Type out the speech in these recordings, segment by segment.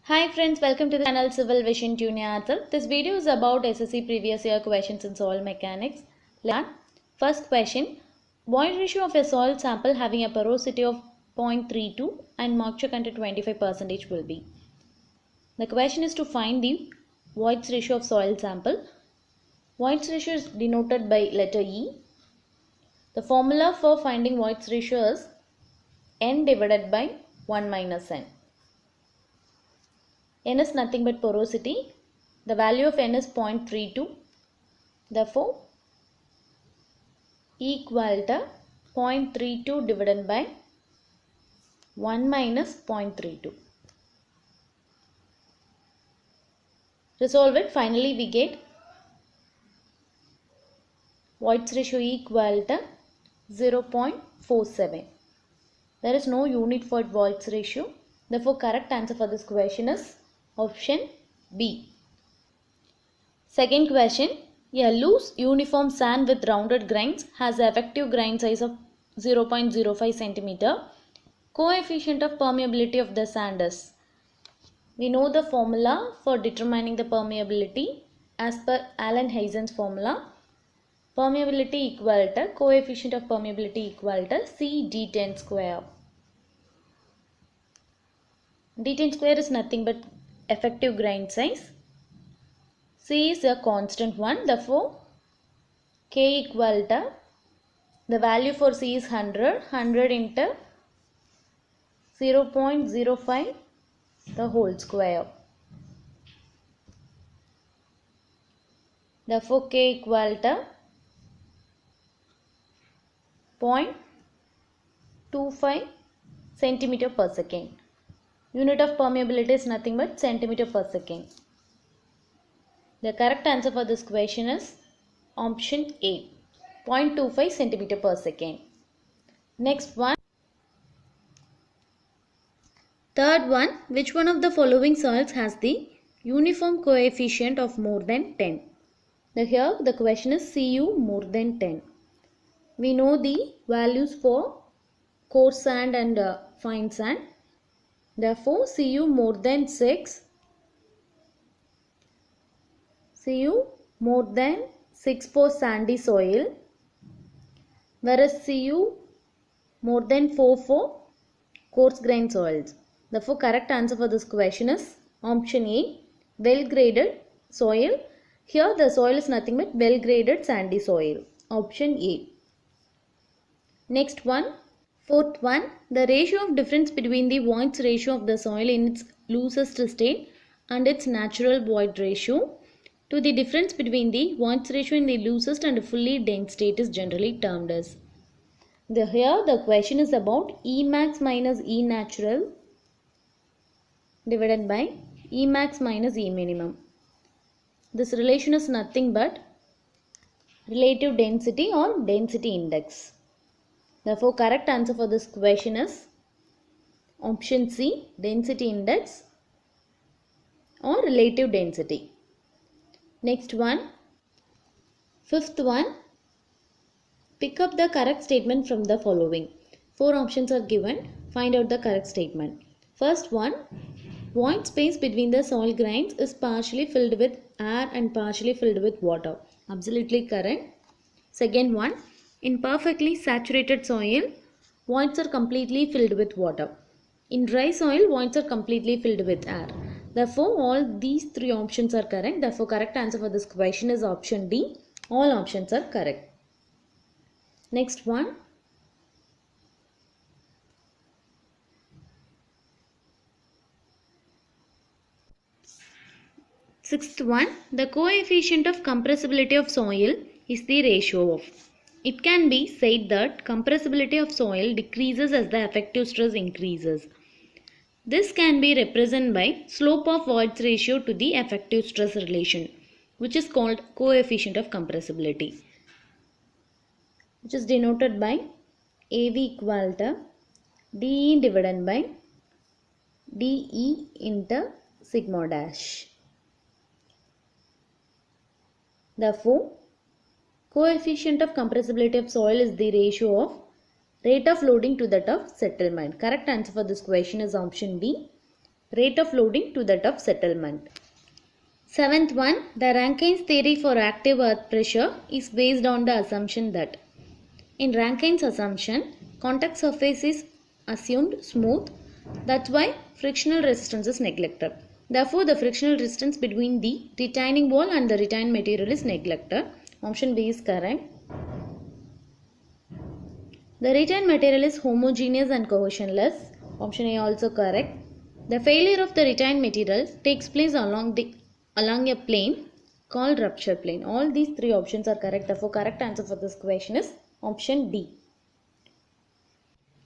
Hi friends, welcome to the channel Civil Vision Tunayathal. This video is about SSC previous year questions in soil mechanics. First question, void ratio of a soil sample having a porosity of 0.32 and moisture content 25% will be. The question is to find the void ratio of soil sample. Void ratio is denoted by letter E. The formula for finding void ratio is n divided by 1 minus n. N is nothing but porosity. The value of n is 0.32. Therefore, E equal to 0.32 divided by 1 minus 0.32. Resolve it. Finally, we get void ratio equal to 0.47. There is no unit for void ratio. Therefore, correct answer for this question is option B. Second question, a loose uniform sand with rounded grains has an effective grain size of 0.05 cm. Coefficient of permeability of the sand is. We know the formula for determining the permeability as per Allen-Heisen's formula. Permeability equal to coefficient of permeability equal to C d10 square. d10 square is nothing but effective grain size. C is a constant one. Therefore, K equal to, the value for C is 100. 100 into 0.05 the whole square. Therefore, K equal to 0.25 centimeter per second. Unit of permeability is nothing but centimeter per second. The correct answer for this question is option A, 0.25 centimeter per second. Next one. Third one, which one of the following soils has the uniform coefficient of more than 10? Here the question is Cu more than 10. We know the values for coarse sand and fine sand. Therefore, Cu more than 6. Cu more than 6 for sandy soil, whereas Cu more than 4 for coarse grain soils. Therefore, correct answer for this question is option A, well graded soil. Here the soil is nothing but well graded sandy soil. Option A. Next one. Fourth one, the ratio of difference between the void ratio of the soil in its loosest state and its natural void ratio to the difference between the void ratio in the loosest and fully dense state is generally termed as. Here the question is about E max minus E natural divided by E max minus E minimum. This relation is nothing but relative density or density index. Therefore, correct answer for this question is option C, density index or relative density. Next one. Fifth one. Pick up the correct statement from the following. 4 options are given. Find out the correct statement. First one. Void space between the soil grains is partially filled with air and partially filled with water. Absolutely correct. Second one. In perfectly saturated soil, voids are completely filled with water. In dry soil, voids are completely filled with air. Therefore, all these 3 options are correct. Therefore, correct answer for this question is option D. All options are correct. Next one. Sixth one. The coefficient of compressibility of soil is the ratio of. It can be said that compressibility of soil decreases as the effective stress increases. This can be represented by slope of void ratio to the effective stress relation, which is called coefficient of compressibility, which is denoted by AV equal to DE divided by DE into sigma dash. Therefore, coefficient of compressibility of soil is the ratio of rate of loading to that of settlement. Correct answer for this question is option B, rate of loading to that of settlement. Seventh one, the Rankine's theory for active earth pressure is based on the assumption that in Rankine's assumption, contact surface is assumed smooth. That's why frictional resistance is neglected. Therefore, the frictional resistance between the retaining wall and the retained material is neglected. Option B is correct. The retained material is homogeneous and cohesionless. Option A also correct. The failure of the retained material takes place along a plane called rupture plane. All these three options are correct. Therefore, correct answer for this question is option D.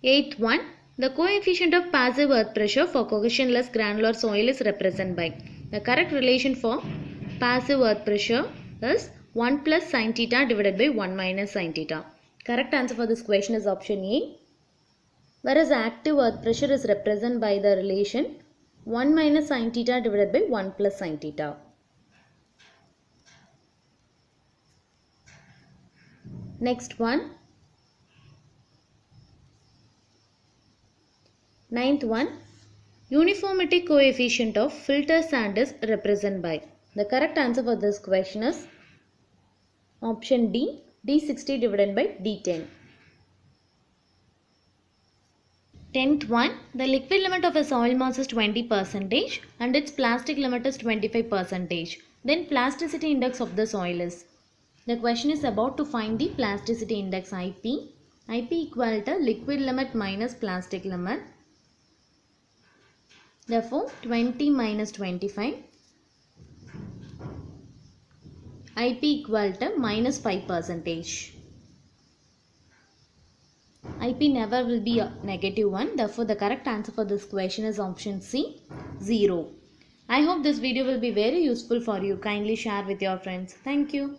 Eighth one, the coefficient of passive earth pressure for cohesionless granular soil is represented by. The correct relation for passive earth pressure is 1 plus sin theta divided by 1 minus sin theta. Correct answer for this question is option A. Whereas active earth pressure is represented by the relation 1 minus sin theta divided by 1 plus sin theta. Next one. Ninth one, uniformity coefficient of filter sand is represented by. The correct answer for this question is option D, D60 divided by D10. 10th one, the liquid limit of a soil mass is 20% and its plastic limit is 25%. Then plasticity index of the soil is. The question is about to find the plasticity index IP. IP equal to liquid limit minus plastic limit. Therefore, 20 minus 25, IP equal to minus 5%. IP never will be a negative one. Therefore, the correct answer for this question is option C, 0. I hope this video will be very useful for you. Kindly share with your friends. Thank you.